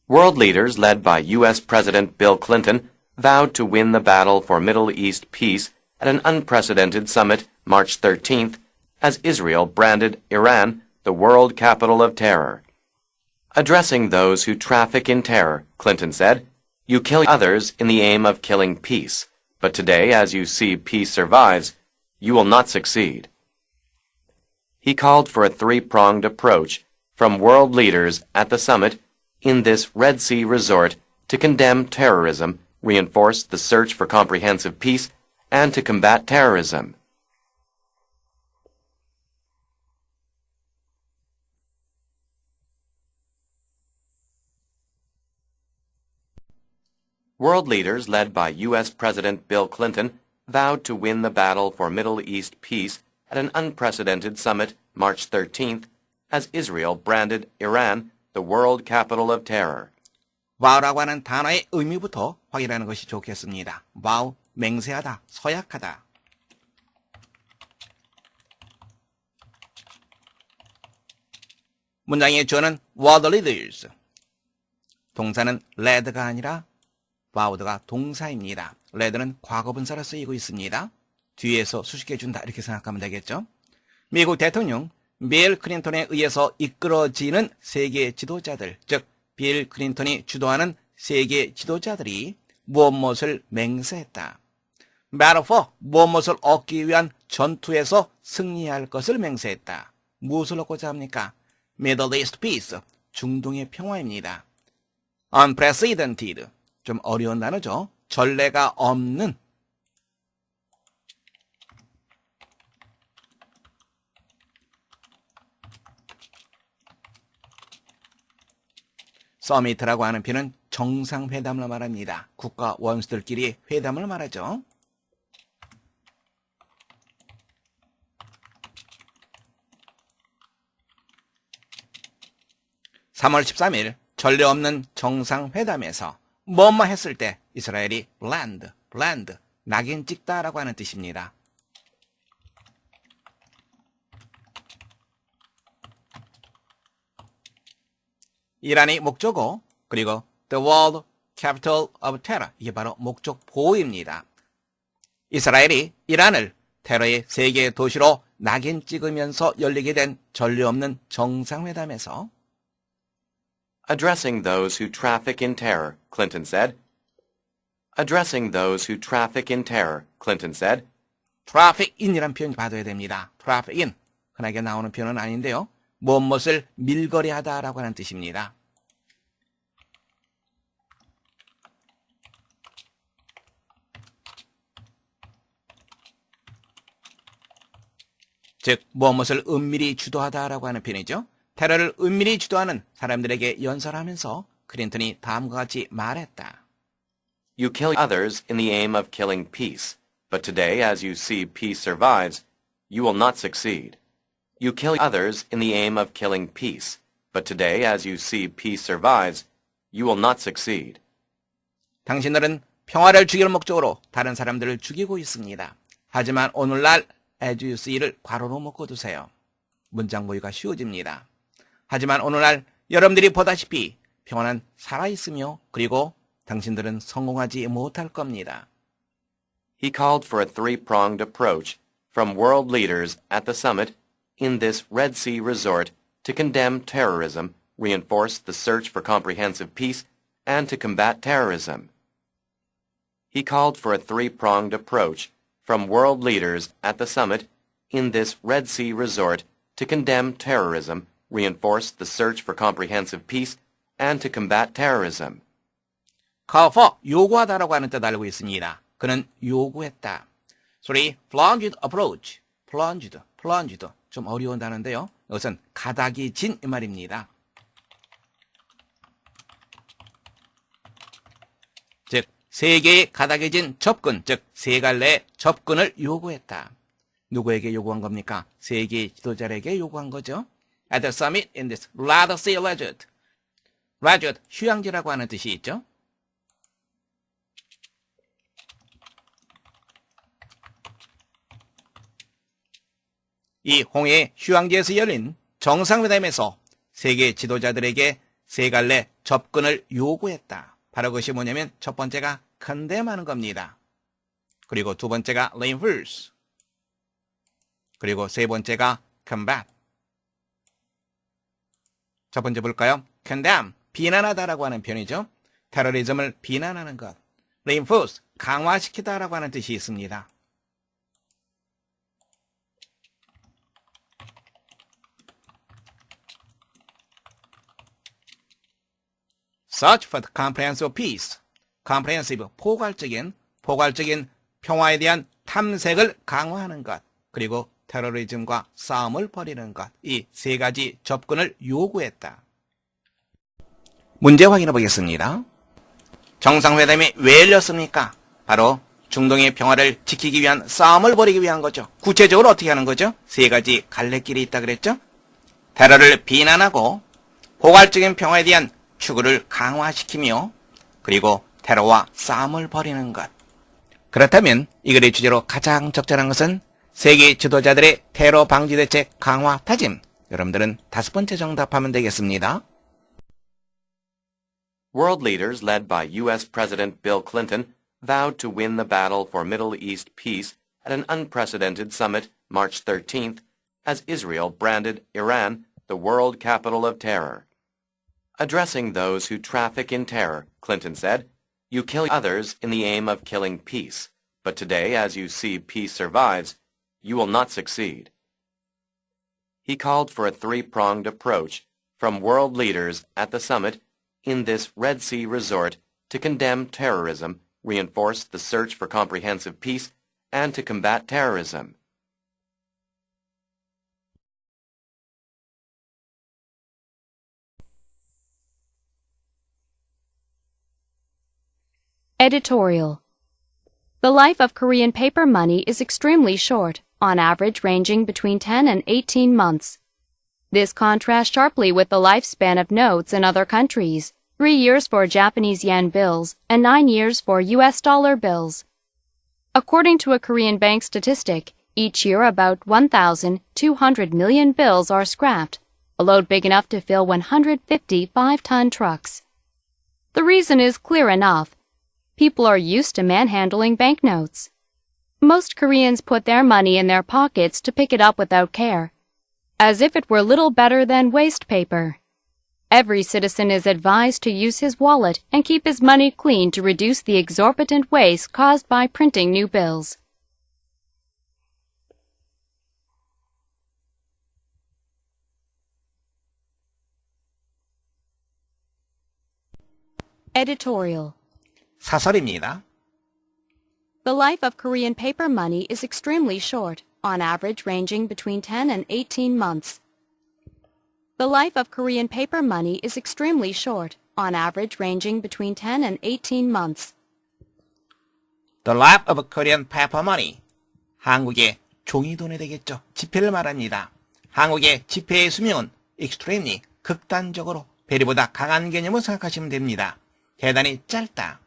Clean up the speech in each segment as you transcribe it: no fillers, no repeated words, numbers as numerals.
World leaders led by U.S. President Bill Clinton vowed to win the battle for Middle East peace at an unprecedented summit March 13th as Israel branded Iran the world capital of terror. Addressing those who traffic in terror, Clinton said, "You kill others in the aim of killing peace, but today, as you see peace survives, you will not succeed." He called for a three-pronged approach from world leaders at the summit in this Red Sea resort to condemn terrorism, reinforce the search for comprehensive peace, and to combat terrorism. World leaders led by U.S. President Bill Clinton vowed to win the battle for Middle East peace at an unprecedented summit March 13th as Israel branded Iran the world capital of terror. vow라고 하는 단어의 의미부터 확인하는 것이 좋겠습니다. vow, 맹세하다, 서약하다. 문장의 주어는 world leaders. 동사는 led가 아니라 vowed가 동사입니다. led는 과거분사로 쓰이고 있습니다. 뒤에서 수식해준다 이렇게 생각하면 되겠죠. 미국 대통령 빌 클린턴에 의해서 이끌어지는 세계 지도자들, 즉 빌 클린턴이 주도하는 세계 지도자들이 무엇을 맹세했다. battle for, 무엇을 얻기 위한 전투에서 승리할 것을 맹세했다. 무엇을 얻고자 합니까? Middle East Peace, 중동의 평화입니다. Unprecedented, 좀 어려운 단어죠. 전례가 없는. 서미트라고 하는 표현은 정상회담을 말합니다. 국가 원수들끼리 회담을 말하죠. (3월 13일) 전례 없는 정상회담에서 뭐뭐 했을 때 이스라엘이 land, 낙인 찍다라고 하는 뜻입니다. 이란이 목적어, 그리고 the world capital of terror, 이게 바로 목적보호입니다. 이스라엘이 이란을 테러의 세계 도시로 낙인 찍으면서 열리게 된 전례 없는 정상회담에서 Addressing those who traffic in terror, Clinton said. Addressing those who traffic in terror, Clinton said. traffic in이란 표현 봐둬야 됩니다. traffic in, 흔하게 나오는 표현은 아닌데요. 무엇을 밀거리하다라고 하는 뜻입니다. 즉 무엇을 은밀히 주도하다라고 하는 표현이죠. 테러를 은밀히 주도하는 사람들에게 연설하면서 클린턴이 다음과 같이 말했다. You kill others in the aim of killing peace, but today, as you see peace survives, you will not succeed. You kill others in the aim of killing peace, but today, as you see peace survives, you will not succeed. 당신들은 평화를 죽일 목적으로 다른 사람들을 죽이고 있습니다. 하지만 오늘날 as you see를 괄호로 묶어두세요. 문장 보기가 쉬워집니다. 하지만 오늘날 여러분들이 보다시피 평화는 살아있으며 그리고 당신들은 성공하지 못할 겁니다. He called for a three-pronged approach from world leaders at the summit in this Red Sea resort to condemn terrorism, reinforce the search for comprehensive peace, and to combat terrorism. He called for a three-pronged approach from world leaders at the summit in this Red Sea resort to condemn terrorism, reinforce the search for comprehensive peace, and to combat terrorism. call for, 요구하다라고 하는 뜻 알고 있습니다. 그는 요구했다. 소리, plunged approach, plunged, 좀 어려운 단어인데요. 이것은 가닥이 진 이 말입니다. 즉, 세계의 가닥이 진 접근, 즉 세 갈래의 접근을 요구했다. 누구에게 요구한 겁니까? 세계 지도자에게 요구한 거죠. At the summit in this Red Sea resort. resort, 휴양지라고 하는 뜻이 있죠. 이 홍해 휴양지에서 열린 정상회담에서 세계 지도자들에게 세 갈래 접근을 요구했다. 바로 그것이 뭐냐면 첫 번째가 condemn하는 겁니다. 그리고 두 번째가 reinforce. 그리고 세 번째가 combat. 첫 번째 볼까요? condemn, 비난하다라고 하는 표현이죠. 테러리즘을 비난하는 것. reinforce, 강화시키다라고 하는 뜻이 있습니다. search for the comprehensive peace. comprehensive, 포괄적인 평화에 대한 탐색을 강화하는 것. 그리고 테러리즘과 싸움을 벌이는 것. 이 세 가지 접근을 요구했다. 문제 확인해 보겠습니다. 정상회담이 왜 열렸습니까? 바로 중동의 평화를 지키기 위한 싸움을 벌이기 위한 거죠. 구체적으로 어떻게 하는 거죠? 세 가지 갈래길이 있다 그랬죠? 테러를 비난하고 포괄적인 평화에 대한 추구를 강화시키며 그리고 테러와 싸움을 벌이는 것. 그렇다면 이 글의 주제로 가장 적절한 것은 세계 지도자들의 테러 방지 대책 강화 다짐. 여러분들은 5번째 정답하면 되겠습니다. World leaders led by U.S. President Bill Clinton vowed to win the battle for Middle East peace at an unprecedented summit March 13th as Israel branded Iran the world capital of terror. Addressing those who traffic in terror, Clinton said, "You kill others in the aim of killing peace, but today, as you see peace survives, you will not succeed." He called for a three-pronged approach from world leaders at the summit in this Red Sea resort to condemn terrorism, reinforce the search for comprehensive peace, and to combat terrorism. Editorial. The life of Korean paper money is extremely short, on average ranging between 10 and 18 months. This contrasts sharply with the lifespan of notes in other countries, 3 years for Japanese yen bills and 9 years for US dollar bills. According to a Korean bank statistic, each year about 1,200 million bills are scrapped, a load big enough to fill 150 5-ton trucks. The reason is clear enough. People are used to manhandling banknotes. Most Koreans put their money in their pockets to pick it up without care, as if it were little better than waste paper. Every citizen is advised to use his wallet and keep his money clean to reduce the exorbitant waste caused by printing new bills. Editorial. 사설입니다. The life of Korean paper money is extremely short, on average ranging between 10 and 18 months. The life of Korean paper money is extremely short, on average ranging between 10 and 18 months. The life of Korean paper money. 한국의 종이돈이 되겠죠. 지폐를 말합니다. 한국의 지폐의 수명은 extremely, 극단적으로 배리보다 강한 개념을 생각하시면 됩니다. 대단히 짧다.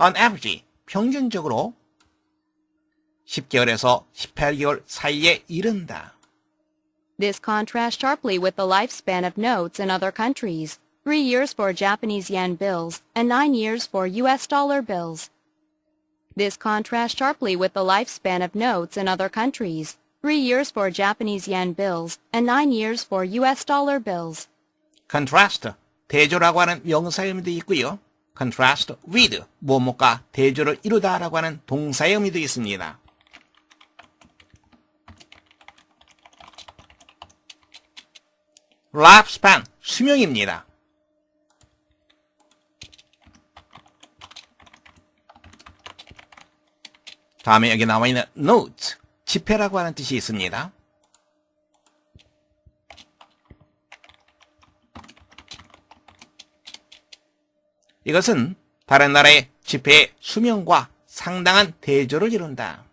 On average, 평균적으로 10개월에서 18개월 사이에 이른다. This contrasts sharply with the lifespan of notes in other countries, 3 years for Japanese yen bills and 9 years for US dollar bills. This contrasts sharply with the lifespan of notes in other countries, 3 years for Japanese yen bills and 9 years for US dollar bills. contrast, 대조라고 하는 명사의 의미도 있고요. contrast with, 무엇과 대조를 이루다라고 하는 동사의 의미도 있습니다. lifespan, 수명입니다. 다음에 여기 나와 있는 note, 지폐라고 하는 뜻이 있습니다. 이것은 다른 나라의 지폐의 수명과 상당한 대조를 이룬다.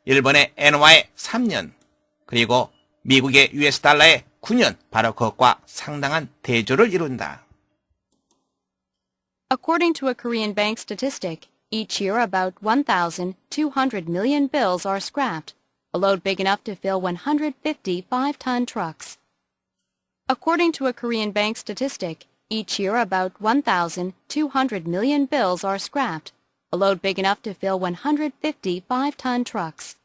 일본의 엔화의 3년, 그리고 미국의 US 달러의 9년, 바로 그것과 상당한 대조를 이룬다. According to a Korean bank statistic, each year about 1,200 million bills are scrapped, a load big enough to fill 150 5-ton trucks. According to a Korean bank statistic, Each year, about 1,200 million bills are scrapped, a load big enough to fill 150 5-ton trucks.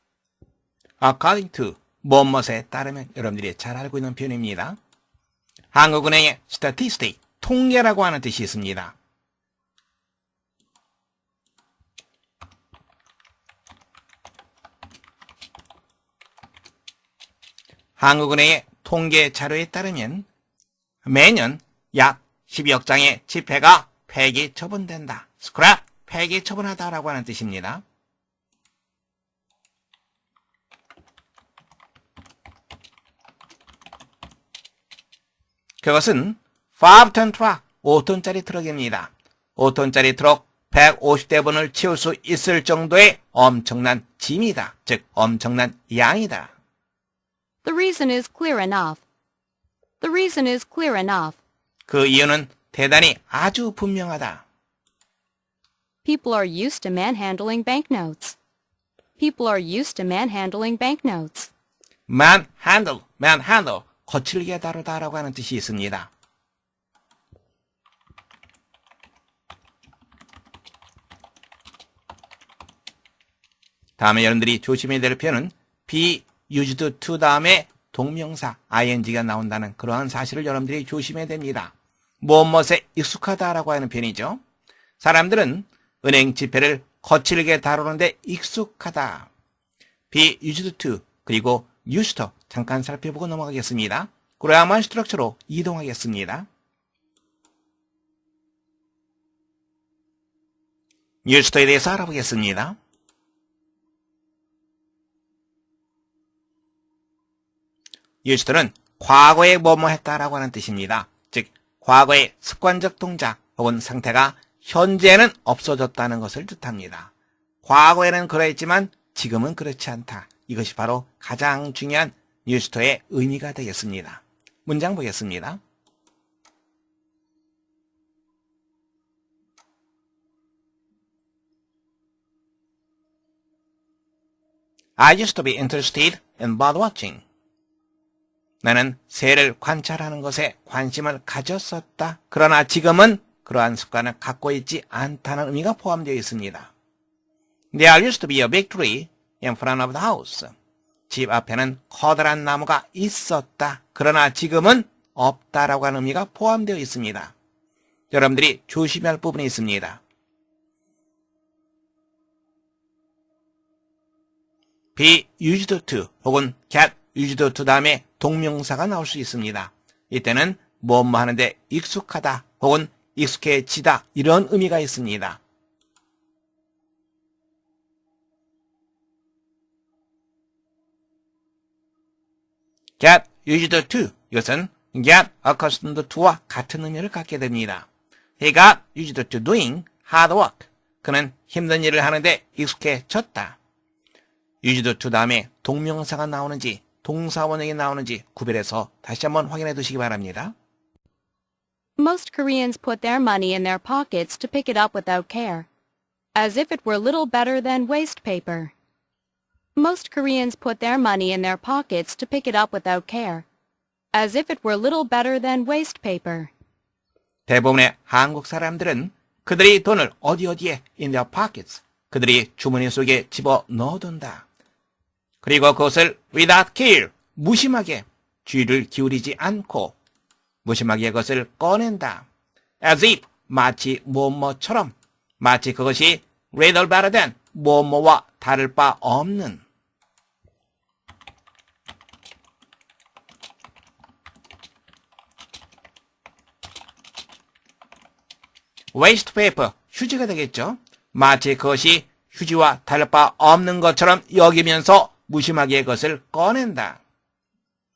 According to 뭐뭐에 따르면 여러분들이 잘 알고 있는 표현입니다. 한국은행의 statistic, 통계라고 하는 뜻이 있습니다. 한국은행의 통계 자료에 따르면 매년 약 12억 장의 지폐가 폐기 처분된다. scrap, 폐기 처분하다라고 하는 뜻입니다. 그것은 5톤 트럭, 5톤짜리 트럭입니다. 5톤짜리 트럭 150대분을 채울 수 있을 정도의 엄청난 짐이다. 즉 엄청난 양이다. The reason is clear enough. The reason is clear enough. 그 이유는 대단히 아주 분명하다. People are used to manhandling banknotes. People are used to manhandling banknotes. manhandle, 거칠게 다루다라고 하는 뜻이 있습니다. 다음에 여러분들이 조심해야 될 표현은 be used to 다음에 동명사 ing가 나온다는 그러한 사실을 여러분들이 조심해야 됩니다. 무엇에 익숙하다라고 하는 표현이죠. 사람들은 은행 지폐를 거칠게 다루는데 익숙하다. be used to 그리고 used to 잠깐 살펴보고 넘어가겠습니다. 그래야만 스트럭처로 이동하겠습니다. used to에 대해서 알아보겠습니다. used to는 과거에 뭐뭐 했다라고 하는 뜻입니다. 즉 과거의 습관적 동작 혹은 상태가 현재는 없어졌다는 것을 뜻합니다. 과거에는 그러했지만 지금은 그렇지 않다. 이것이 바로 가장 중요한 used to의 의미가 되겠습니다. 문장 보겠습니다. I used to be interested in bird watching. 나는 새를 관찰하는 것에 관심을 가졌었다. 그러나 지금은 그러한 습관을 갖고 있지 않다는 의미가 포함되어 있습니다. There used to be a big tree in front of the house. 집 앞에는 커다란 나무가 있었다. 그러나 지금은 없다라고 하는 의미가 포함되어 있습니다. 여러분들이 조심해야 할 부분이 있습니다. be used to 혹은 get used to 다음에 동명사가 나올 수 있습니다. 이때는 뭐뭐 하는데 익숙하다 혹은 익숙해지다 이런 의미가 있습니다. get used to 이것은 get accustomed to와 같은 의미를 갖게 됩니다. He got used to doing hard work. 그는 힘든 일을 하는데 익숙해졌다. used to 다음에 동명사가 나오는지 동사원형이 나오는지 구별해서 다시 한번 확인해 두시기 바랍니다. Most Koreans put their money in their pockets to pick it up without care, as if it were little better than waste paper. Most Koreans put their money in their pockets to pick it up without care, as if it were little better than waste paper. 대부분의 한국 사람들은 그들이 돈을 어디에 in their pockets 그들이 주머니 속에 집어 넣어둔다. 그리고 그것을 without care 무심하게 주의를 기울이지 않고 무심하게 그것을 꺼낸다. as if 마치 뭐뭐처럼 마치 그것이 rather better than 뭐뭐와 다를 바 없는 waste paper 휴지가 되겠죠. 마치 그것이 휴지와 다를 바 없는 것처럼 여기면서 무심하게 그것을 꺼낸다.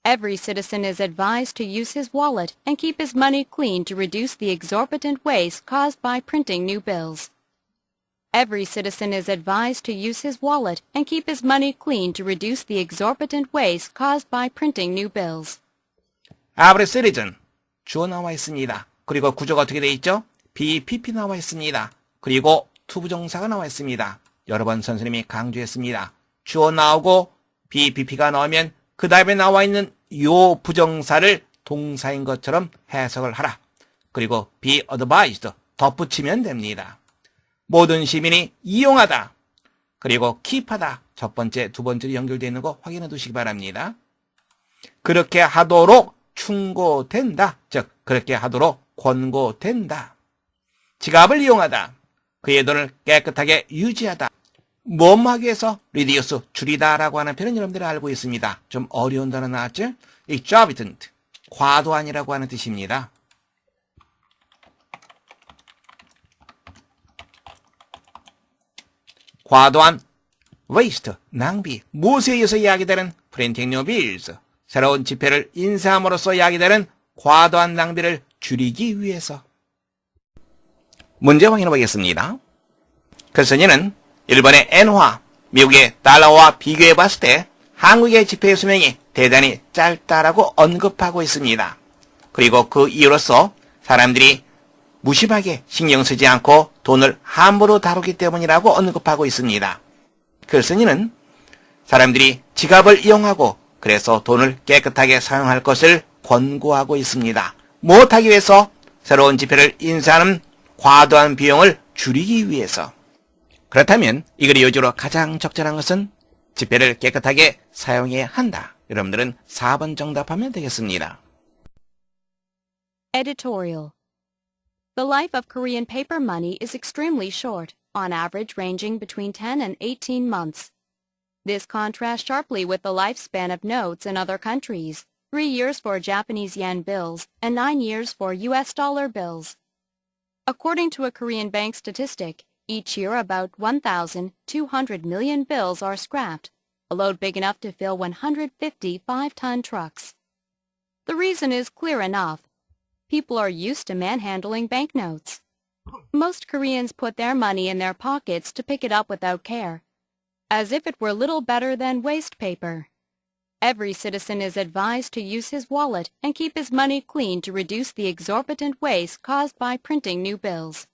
Every citizen is advised to use his wallet and keep his money clean to reduce the exorbitant waste caused by printing new bills. Every citizen is advised to use his wallet and keep his money clean to reduce the exorbitant waste caused by printing new bills. Every citizen 주어 나와 있습니다. 그리고 구조가 어떻게 되어 있죠? BPP 나와 있습니다. 그리고 투부정사가 나와 있습니다. 여러 번 선생님이 강조했습니다. 주어 나오고 BPP가 나오면 그 다음에 나와 있는 요 부정사를 동사인 것처럼 해석을 하라. 그리고 be advised 덧붙이면 됩니다. 모든 시민이 이용하다. 그리고 keep하다. 첫 번째, 두 번째로 연결되어 있는 거 확인해 두시기 바랍니다. 그렇게 하도록 충고된다. 즉 그렇게 하도록 권고된다. 지갑을 이용하다. 그의 돈을 깨끗하게 유지하다. 뭐하기 위해서 reduce, 줄이다 라고 하는 표현 여러분들이 알고 있습니다. 좀 어려운 단어 나왔죠? exorbitant, 과도한이라고 하는 뜻입니다. 과도한, waste, 낭비, 무엇에 의해서 야기되는 printing new bills, 새로운 지폐를 인쇄함으로써 야기되는 과도한 낭비를 줄이기 위해서. 문제 확인해 보겠습니다. 글쓴이는 일본의 엔화, 미국의 달러와 비교해 봤을 때 한국의 지폐의 수명이 대단히 짧다라고 언급하고 있습니다. 그리고 그 이유로서 사람들이 무심하게 신경 쓰지 않고 돈을 함부로 다루기 때문이라고 언급하고 있습니다. 글쓴이는 사람들이 지갑을 이용하고 그래서 돈을 깨끗하게 사용할 것을 권고하고 있습니다. 무엇하기 위해서? 새로운 지폐를 인쇄하는 과도한 비용을 줄이기 위해서. 그렇다면 이 글의 요지로 가장 적절한 것은 지폐를 깨끗하게 사용해야 한다. 여러분들은 4번 정답하면 되겠습니다. Editorial. The life of Korean paper money is extremely short, on average ranging between 10 and 18 months. This contrasts sharply with the lifespan of notes in other countries, 3 years for Japanese yen bills and 9 years for US dollar bills. According to a Korean bank statistic, each year about 1,200 million bills are scrapped, a load big enough to fill 150 5-ton trucks. The reason is clear enough. People are used to manhandling banknotes. Most Koreans put their money in their pockets to pick it up without care, as if it were little better than waste paper. Every citizen is advised to use his wallet and keep his money clean to reduce the exorbitant waste caused by printing new bills.